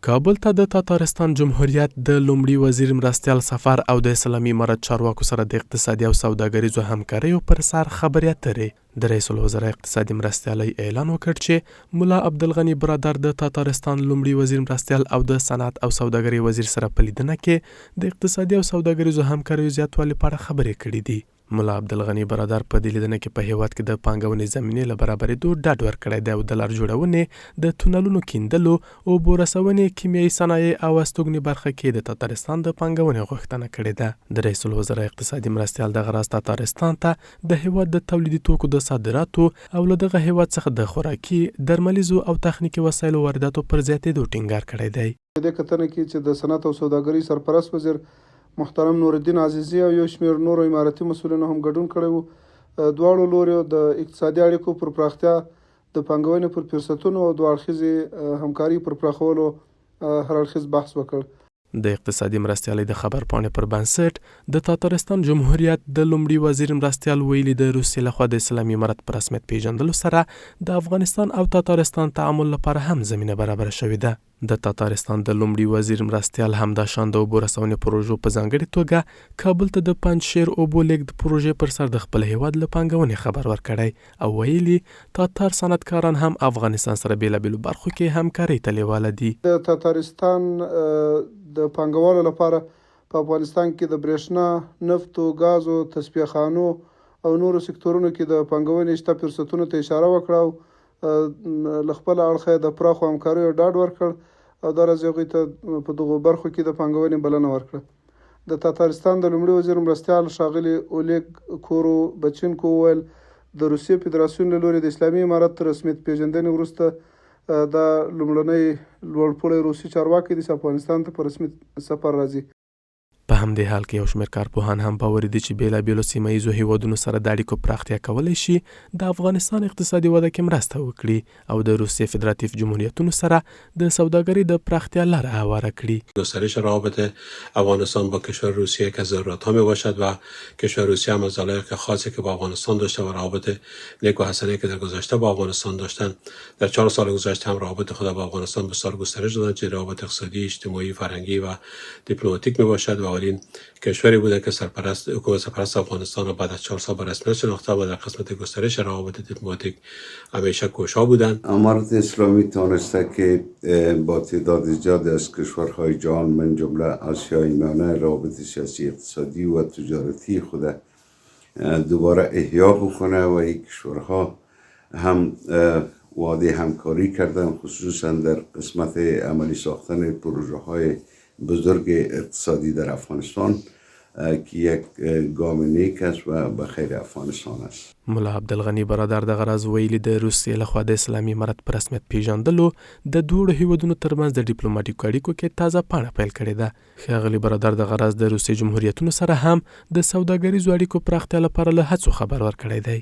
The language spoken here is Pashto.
کابل ته د تاتارستان جمهوریت د لومړي وزیر مرستیال سفر او د اسلامي امارت چارواکو سره د اقتصادي او سوداګریزو همکاریو پر سر خبرې اترې د رئیس الوزرا اقتصادي مرستیالۍ اعلان وکړ چې ملا عبدالغني برادر د تاتارستان لومړي وزیر مرستیال او د صنعت او سوداګرۍ وزیر سره په لیدنه کې د اقتصادي او سوداګریزو همکاریو زیاتوالي په اړه خبرې کړې دي. ملا عبدالغني برادر په دې لیدنه کې په هیواد کې د پانګونې زمینې له برابرېدو ډاډ ورکړی دی او د لار جوړونې د تونلونو کیندلو اوبو رسونې کیمیاوي صنایع او استوګنې برخه کې د تاتارستان د پانګونې غوښتنه کړې ده. د رئیس الوزرا اقتصادي مرستیال دغه راز تاتارستان ته د هیواد د تولیدي توکو د صادراتو او له دغه هیواد څخه د خوراکي درملیزو او تخنیکي وسایلو وارداتو پر زیاتېدو ټینګار کړی دی. د کتنې کې چې د صنعت او سوداګرۍ سرپرست وزیر محترم نورالدین عزیزی او یو شمېر نورو اماراتي مسؤلینو هم ګډون کړی و. دواړو لوریو د اقتصادي اړیکو پر پراختیا، د پانګونې پر فرصتونو او دوه اړخیزې همکاري پر پراخولو هر اړخیز بحث وکړ. د اقتصادي مرستیالۍ د خبرپاڼې پر بنسټ د تاتارستان جمهوریت د لومړي وزیر مرستیال ویلي د روسیې لخوا د اسلامي امارت په رسمیت پیژندلو سره د افغانستان او تاتارستان تعامل لپاره هم زمینه برابره شوې ده. د تاتارستان د لومړي وزیر مرستیال همداشان د اوبو رسونې پروژو په ځانګړې توګه کابل ته د پنجشیر اوبو لیږد پروژې پر سر د خپل هیواد له پانګونې خبر ورکړی او ویلي تاتار صنعتکاران هم افغانستان سره بیلابیلو برخو کې همکارۍ ته لیواله دي. د تاتارستان د پانګوالو لپاره په افغانستان کې د برېښنا، نفتو، غازو، تصفیه خانو او نورو سکتورونو کې د پانګونې شته فرصتونو ته اشاره وکړه او له خپل اړخه د پراخو همکاریو ډاډ ورکړ او دا راز هغوی ته په دغو برخو کې د پانګونې بلنه ورکړه. د تاتارستان د لومړي وزیر مرستیال ښاغلي اولیګ کوروبچینکو وویل د روسیې فدراسیون له لوري د اسلامي امارت رسمیت پیژندنې وروسته دا لومړنی لوړپوړی روسي چارواکي د افغانستان ته په رسمي سفر راځي. په همدې حال کې یو شمېر کارپوهان هم باور دي چې بیلابیلو سیمه ییزو هیوادونو سره د اړیکو پراختیا کولی شي د افغانستان اقتصادي وده کې مرسته وکړي او د روسیې فدراتیو جمهوریتونو سره د سوداګرۍ د پراختیا لاره هواره کړي. گسترش روابط افغانستان با کشور روسیه که ضرورت ها می باشد و کشور روسیه هم از علایق خاصی که با افغانستان داشته و روابط نیک و حسنه که در گذشته با افغانستان داشتن در 4 سال گذشته هم روابط خود با افغانستان بسیار گسترش دادند که روابط اقتصادی، اجتماعی، فرهنگی و دیپلماتیک می باشد و اولین کشوری بودند که حکومت سرپرست افغانستان را بعد از 4 سال به رسمیت شناخته و در قسمت گسترش روابط دیپلماتیک همیشه کوشا بودند. امارت اسلامی تانسته که با تعداد زیادی از کشورهای جهان من جمله آسیای میانه روابط سیاسی، اقتصادی و تجارتی خود دوباره احیا بکنه و این کشورها هم وعده همکاری کردن خصوصا در قسمت عملی ساختن پروژه های بزرگ اقتصادی در افغانستان که یک گام نیک است و به خیر افغانستان است. ملا عبدالغني برادر دغه راز ویلي د روسیې لخوا د اسلامي امارت په رسمیت پیژندلو د دوړو هیوادونو ترمنځ د ډیپلوماټیکو اړیکو کې تازه پاڼه پیل کړې ده. ښاغلي برادر دغه راز د روسیې جمهوریتونو سره هم د سوداګریزو اړیکو پراختیا لپاره له هڅو خبر ورکړی دی.